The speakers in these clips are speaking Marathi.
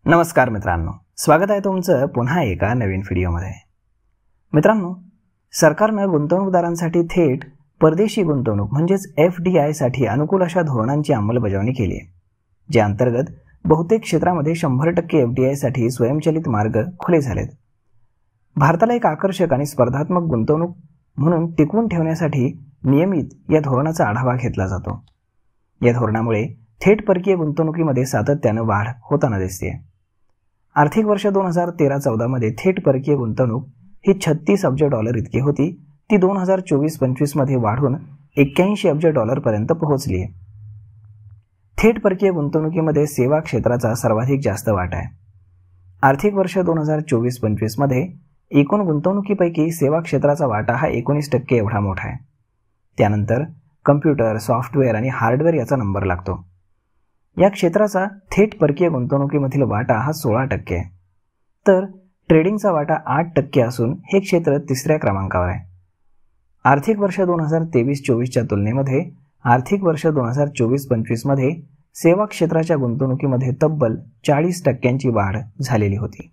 नमस्कार मित्रांनो, स्वागत आहे तुमचं पुन्हा एका नवीन व्हिडिओमध्ये। मित्रांनो, सरकारने गुंतवणूकदारांसाठी थेट परदेशी गुंतवणूक म्हणजेच FDI साठी अनुकूल अशा धोरणांची अंमलबजावणी केली आहे, ज्या अंतर्गत बहुतेक क्षेत्रामध्ये 100% FDI साठी स्वयंचलित मार्ग खुले झालेत। भारताला एक आकर्षक आणि स्पर्धात्मक गुंतवणूक म्हणून टिकवून ठेवण्यासाठी नियमित या धोरणाचा आढावा घेतला जातो। या धोरणामुळे थेट परकीय गुंतवणुकीमध्ये सातत्याने वाढ होताना दिसते। आर्थिक वर्ष 2013-14 मध्ये थेट परकीय गुंतवणूक ही 36 अब्ज डॉलर इतकी होती, ती 2024-25 मध्ये वाढून 81 अब्ज डॉलर पर्यंत पोहोचली आहे। थेट परकीय गुंतवणुकीमध्ये सेवा क्षेत्राचा सर्वाधिक जास्त वाटा आहे। आर्थिक वर्ष 2024-25 मध्ये एकूण गुंतवणुकीपैकी सेवा क्षेत्राचा वाटा हा 19% एवढा मोठा आहे। त्यानंतर कम्प्युटर, सॉफ्टवेअर आणि हार्डवेअर याचा नंबर लागतो। या क्षेत्राचा थेट परकीय गुंतवणुकीमधील वाटा हा 16% आहे, तर ट्रेडिंगचा वाटा 8% असून हे क्षेत्र तिसऱ्या क्रमांकावर आहे। आर्थिक वर्ष 2023-24च्या तुलनेमध्ये आर्थिक वर्ष 2024-25 मध्ये सेवा क्षेत्राच्या गुंतवणुकीमध्ये तब्बल 40% वाढ झालेली होती।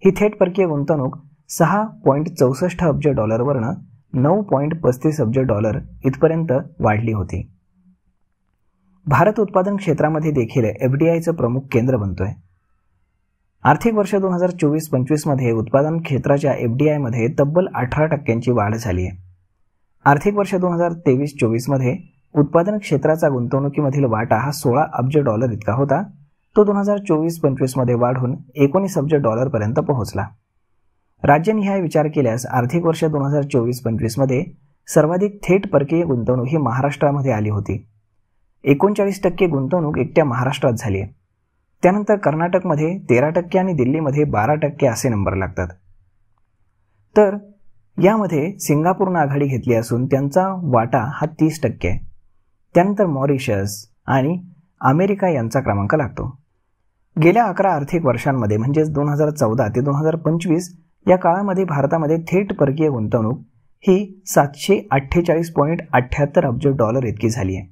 ही थेट परकीय गुंतवणूक 6.64 अब्ज डॉलरवरून 9.35 अब्ज डॉलर इथपर्यंत वाढली होती। भारत उत्पादन क्षेत्रामध्ये देखील FDIचं प्रमुख केंद्र बनतोय। आर्थिक वर्ष 2024-25 मध्ये उत्पादन क्षेत्राच्या FDI मध्ये तब्बल 18% वाढ झाली आहे। आर्थिक वर्ष 2023-24 मध्ये उत्पादन क्षेत्राचा गुंतवणुकीमधील वाटा हा 16 अब्ज डॉलर इतका होता, तो 2024-25 मध्ये वाढून 19 अब्ज डॉलर पर्यंत पोहोचला। राज्यनिहाय विचार केल्यास आर्थिक वर्ष 2024-25 मध्ये सर्वाधिक थेट परकीय गुंतवणूक ही महाराष्ट्रामध्ये आली होती। 39% गुंतवणूक एकट्या महाराष्ट्रात झाली आहे। त्यानंतर कर्नाटकमध्ये 13% आणि दिल्लीमध्ये 12% असे नंबर लागतात। तर यामध्ये सिंगापूरने आघाडी घेतली असून त्यांचा वाटा हा 30% आहे। त्यानंतर मॉरिशस आणि अमेरिका यांचा क्रमांक लागतो। गेल्या 11 आर्थिक वर्षांमध्ये म्हणजेच 2014 ते 2025 या काळामध्ये भारतामध्ये थेट परकीय गुंतवणूक ही 748.78 अब्ज डॉलर इतकी झाली आहे,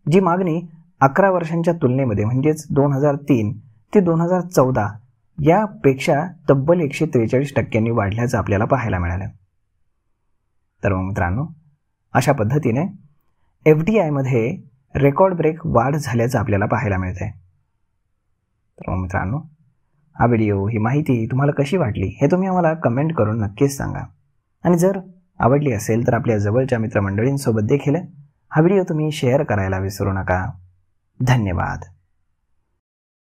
जी मागणी 11 वर्षांच्या तुलनेमध्ये म्हणजेच 2003 ते 2014 यापेक्षा तब्बल 143% वाढल्याचं आपल्याला पाहायला मिळालं। तर मित्रांनो, अशा पद्धतीने FDI मध्ये रेकॉर्ड ब्रेक वाढ झाल्याचं आपल्याला पाहायला मिळतंय। तर मित्रांनो, हा व्हिडिओ, ही माहिती तुम्हाला कशी वाटली हे तुम्ही आम्हाला कमेंट करून नक्कीच सांगा, आणि जर आवडली असेल तर आपल्या जवळच्या मित्रमंडळींसोबत देखील हा व्हिडिओ तुम्ही शेअर करायला विसरू नका। धन्यवाद।